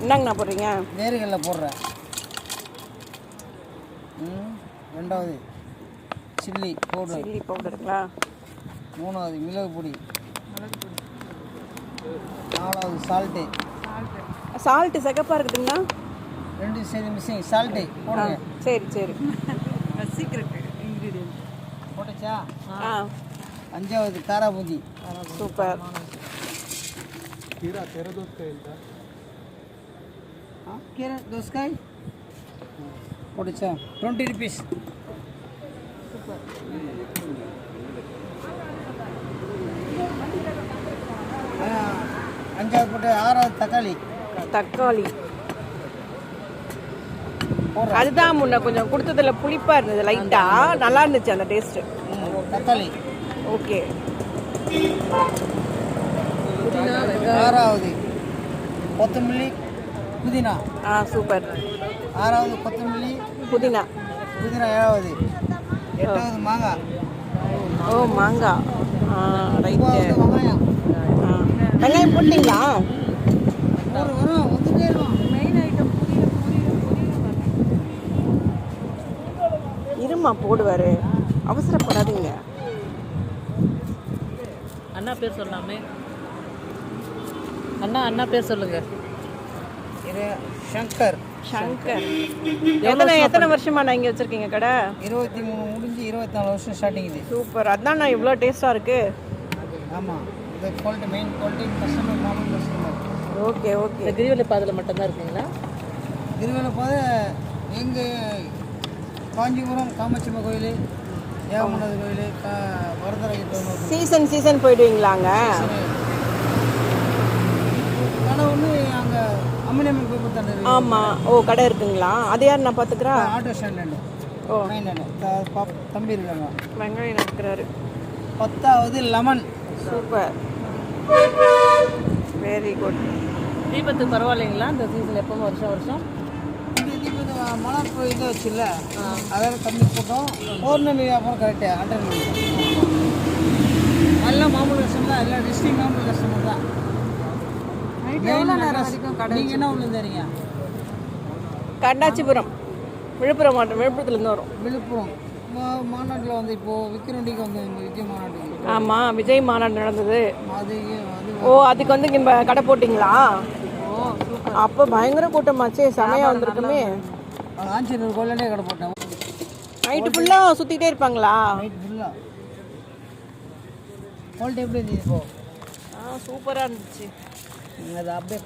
என்னங்கண்ணா போடுறீங்க? வேர்கடலை போடுறேன். ரெண்டாவது சில்லி பவுடருங்களா? மூணாவது மிளகு பொடி. நாலாவது சால்ட்டு சிகப்பாக இருக்குதுங்களா? 2 சேர்த்து மிஸ்ஸிங் சால்ட்டு போடுங்க. சரி சீக்ரெட் இன்க்ரீடியன்ட் போட்டுச்சா? அஞ்சாவது காரா பூந்தி. சூப்பர். கீரை தோசைக்காய் போட்டுச்சா? 20 rupees. அஞ்சாவது போட்டு ஆறாவது தக்காளி அதுதான் முன்ன கொஞ்சம் கொடுத்ததில் புளிப்பாக இருந்தது, லைட்டாக நல்லா இருந்துச்சு அந்த டேஸ்ட்டு. தக்காளி ஓகே. ஆறாவது கொத்தமல்லி புதினா. சூப்பர். ஆறாவது கொத்தமல்லி புதினா. ஏழாவது. எட்டாவது மாங்காய். மாங்காய். ரைட்டு. வெங்காயம் போட்டிங்களா? மெயின் ஐட்டம் இருமா போடுவார், அவசரப்படாதீங்க. அண்ணா பேர் சொல்லாமே. அண்ணா பேர் சொல்லுங்க. இது சங்கர். எத்தனை வருஷமா நான் இங்கே வச்சுருக்கீங்க கடை? 23 முடிஞ்சு 24 வருஷம் ஸ்டார்டிங் இது. சூப்பர். அதான் நான் இவ்வளோ டேஸ்ட்டாக இருக்குது. ஆமாம், இது quality, main quality, customer normal customer. Okay. இந்த கிரிவலை பாதையில் மட்டும்தான் இருக்குங்களா? கிரிவலை பாதை எங்கள் காஞ்சிபுரம் காமாட்சியம்மா கோயில், ஏகமநாத கோயில், வரதராஜ சீசன் போயிடுவீங்களாங்க? கடை ஒன்று அங்கே அம்மனியம்மன் கோயில் கொடுத்தாரு. ஆமாம். கடை இருக்குங்களா? அது யார் நான் பார்த்துக்கிறா? Auto stand. தம்பி இருக்காங்க. வெங்காயம் இருக்கிறாரு. 10வது லெமன். Super, very good. தீபத்து பரவாயில்லைங்களா? இந்த சீசன் எப்பவும் வருஷம் இந்த தீபத்து மழை இது வச்சுல்ல, அதெல்லாம் கம்மி போட்டோம். பௌர்ணமி வியாபாரம் கரெக்டாக அட்டன் பண்ணிட்டோம். எல்லாம் மாமூல் கஸ்டமர் தான், எல்லாம் டிஸ்ட்ரிக்ட் மாமூல் கஸ்டமர் தான். நீங்கள் என்ன ஊர்லேருந்து வரீங்க? கண்டாச்சிபுரம், விழுப்புரம் மாவட்டம். விழுப்புரத்துலேருந்து வரும். விழுப்புரம் மாநாட்டில் வந்து இப்போது விக்ரண்டிக்கு வந்து விஜய் மாநாட்டுக்கு. ஆமாம், விஜய் மாநாடு நடந்தது. அது அதுக்கு வந்து இங்கே கடை போட்டிங்களா? அப்போ பயங்கர கூட்டமாச்சே, செமையாக வந்திருக்குமே. ஆஞ்சநேயர் கோயிலே கடை போட்டேன். நைட்டு ஃபுல்லாக சுற்றிக்கிட்டே இருப்பாங்களா? நைட் ஃபுல்லாக. குவாலிட்டி எப்படி இருந்துச்சு? இப்போது சூப்பராக இருந்துச்சு. அது அப்படியே